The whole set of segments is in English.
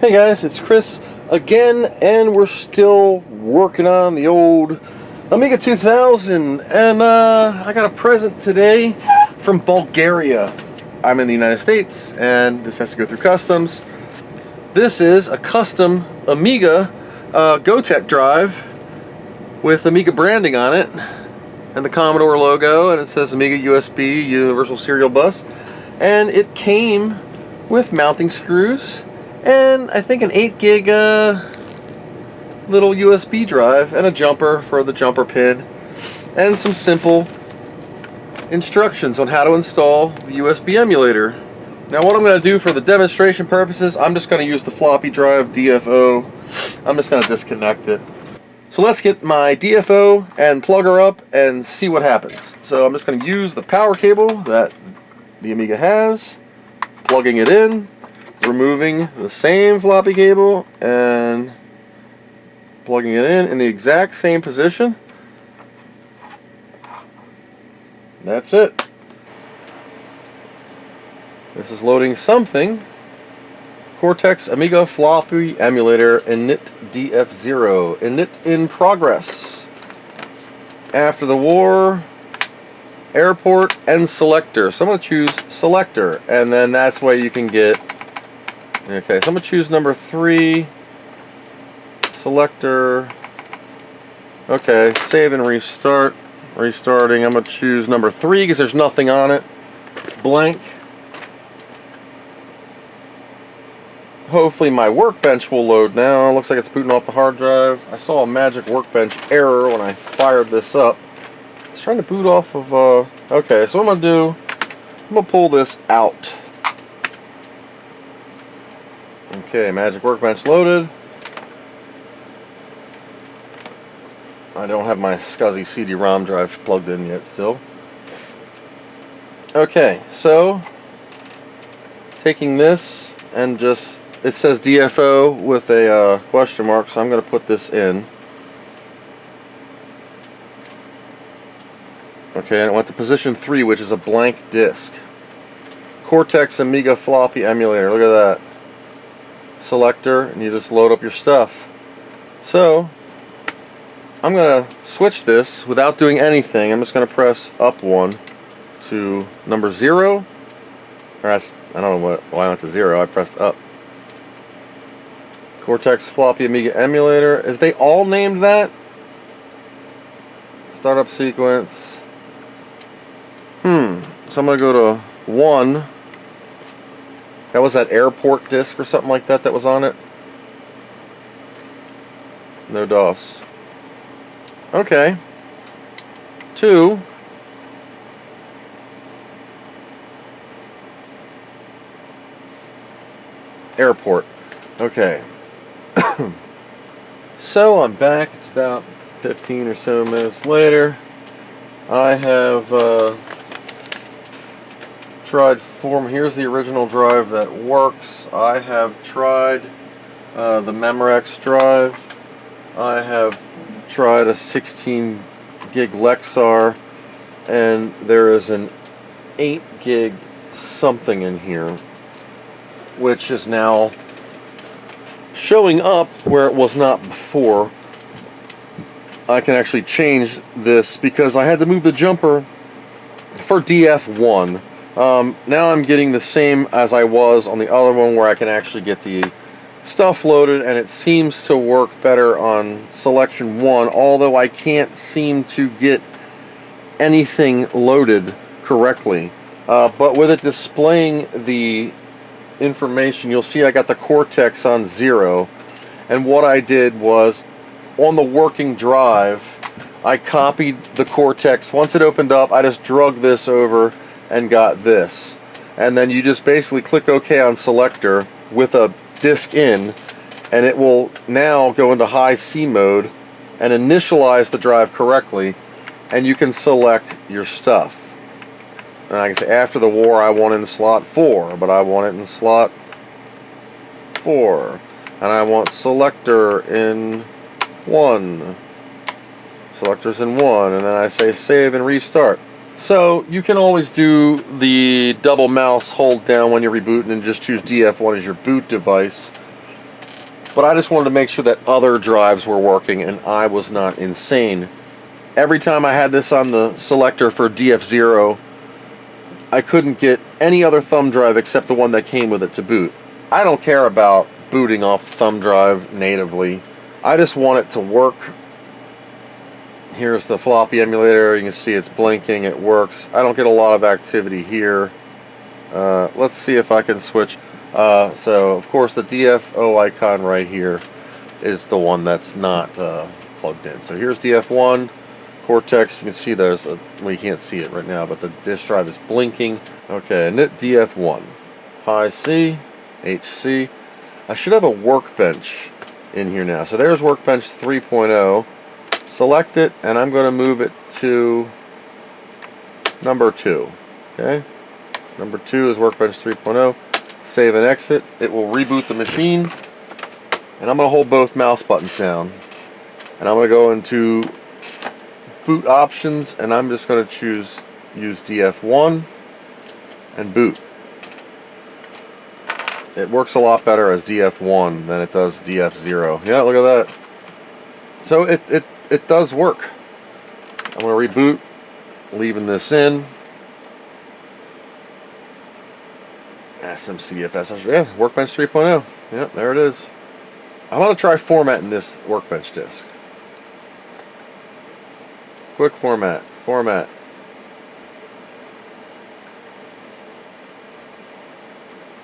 Hey guys, it's Chris again, and we're still working on the old Amiga 2000, and I got a present today from Bulgaria. I'm in the United States, and this has to go through customs. This is a custom Amiga Gotek drive with Amiga branding on it, and the Commodore logo, and it says Amiga USB Universal Serial Bus, and it came with mounting screws and I think an 8 gig little USB drive and a jumper for the jumper pin and some simple instructions on how to install the USB emulator. Now what I'm going to do for the demonstration purposes, I'm just going to use the floppy drive DFO. I'm just going to disconnect it. So let's get my DFO and plug her up and see what happens. So I'm just going to use the power cable that the Amiga has, plugging it in, removing the same floppy cable and plugging it in the exact same position. That's it. This is loading something. Cortex Amiga floppy emulator init DF0. Init in progress. After the war, airport and selector. So I'm going to choose selector, and then that's where you can get. Okay, so I'm going to choose number 3, selector. Okay, save and restart. Restarting, I'm going to choose number 3 because there's nothing on it. Blank. Hopefully my workbench will load now. Looks like it's booting off the hard drive. I saw a magic workbench error when I fired this up. It's trying to boot off of, okay, so what I'm going to do, I'm going to pull this out. Okay, Magic Workbench loaded. I don't have my SCSI CD-ROM drive plugged in yet still. Okay, so taking this and just, it says DFO with a question mark, so I'm going to put this in. Okay, and it went to position 3, which is a blank disk. Cortex Amiga floppy emulator, look at that. Selector, and you just load up your stuff. So I'm going to switch this without doing anything. I'm just going to press up 1 to number 0. Or I don't know why I went to 0. I pressed up. Cortex floppy Amiga emulator. Is they all named that? Startup sequence. So I'm going to go to 1. That was that airport disk or something like that was on it. No DOS. Okay. 2. Airport. Okay. So I'm back. It's about 15 or so minutes later. I have tried here's the original drive that works. I have tried the Memorex drive. I have tried a 16 gig Lexar, and there is an 8 gig something in here, which is now showing up where it was not before. I can actually change this because I had to move the jumper for DF1. Now I'm getting the same as I was on the other one, where I can actually get the stuff loaded, and it seems to work better on selection 1, although I can't seem to get anything loaded correctly. But with it displaying the information, you'll see I got the Cortex on 0, and what I did was, on the working drive, I copied the Cortex. Once it opened up, I just drug this over and got this, and then you just basically click OK on selector with a disk in, and it will now go into high C mode and initialize the drive correctly, and you can select your stuff. And I can say after the war I want it in slot 4, but I want it in slot 4, and I want selector in 1, selectors in 1, and then I say save and restart. So you can always do the double mouse hold down when you're rebooting and just choose DF1 as your boot device. but I just wanted to make sure that other drives were working and I was not insane. Every time I had this on the selector for DF0, I couldn't get any other thumb drive except the one that came with it to boot. I don't care about booting off the thumb drive natively. I just want it to work. Here's the floppy emulator. You can see it's blinking. It works. I don't get a lot of activity here. Let's see if I can switch. So, of course, the DFO icon right here is the one that's not plugged in. So here's DF1. Cortex, you can see there's a, well, you can't see it right now, but the disk drive is blinking. Okay, and DF1. High C, HC. I should have a workbench in here now. So there's workbench 3.0. Select it, and I'm going to move it to number 2. Okay, number 2 is workbench 3.0. Save and exit. It will reboot the machine, and I'm going to hold both mouse buttons down, and I'm going to go into boot options, and I'm just going to use DF1 and boot. It works a lot better as DF1 than it does DF0. Yeah, look at that. So it does work. I'm going to reboot, leaving this in. SMCFS. Yeah, Workbench 3.0. Yeah, there it is. I'm going to try formatting this Workbench disk. Quick format. Format.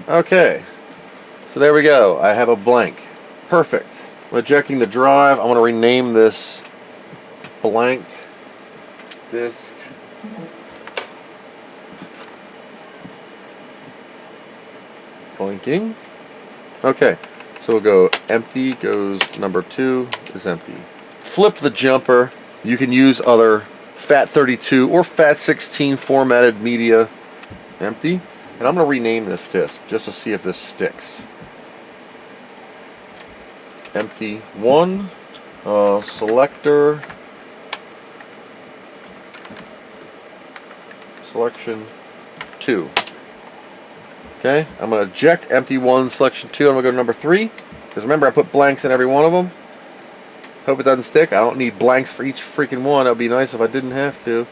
Okay. So there we go. I have a blank. Perfect. I'm ejecting the drive. I'm going to rename this blank disk. Blinking. Okay. So we'll go empty, goes number 2 is empty. Flip the jumper. You can use other FAT32 or FAT16 formatted media. Empty. And I'm going to rename this disk just to see if this sticks. Empty 1. Selector. Selection 2. Okay, I'm going to eject empty 1, selection 2. I'm going to go to number 3. Because remember, I put blanks in every one of them. Hope it doesn't stick. I don't need blanks for each freaking one. It would be nice if I didn't have to.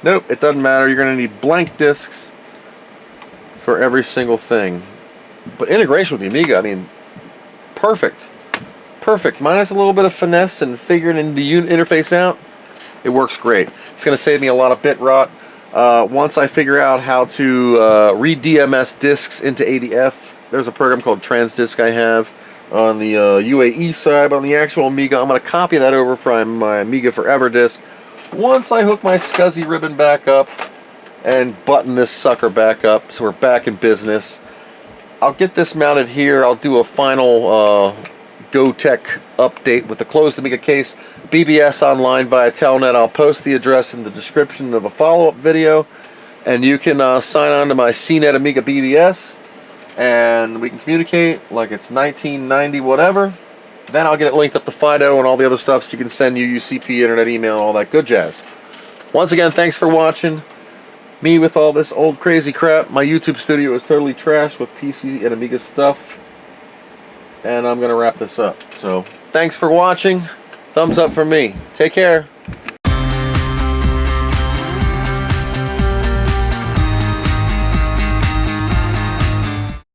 Nope, it doesn't matter. You're going to need blank disks for every single thing. But integration with the Amiga, I mean, perfect. Perfect. Minus a little bit of finesse and figuring the interface out, it works great. It's going to save me a lot of bit rot. Once I figure out how to read DMS disks into ADF, there's a program called Transdisk I have on the UAE side, but on the actual Amiga, I'm going to copy that over from my Amiga Forever disk. Once I hook my SCSI ribbon back up and button this sucker back up, so we're back in business, I'll get this mounted here. I'll do a final Gotek update with the closed Amiga case. BBS online via Telnet. I'll post the address in the description of a follow-up video, and you can sign on to my CNET Amiga BBS, and we can communicate like it's 1990 whatever. Then I'll get it linked up to Fido and all the other stuff, so you can send UCP, internet, email, all that good jazz. Once again, thanks for watching me with all this old crazy crap. My YouTube studio is totally trashed with PC and Amiga stuff, and I'm gonna wrap this up. So thanks for watching. Thumbs up for me. Take care.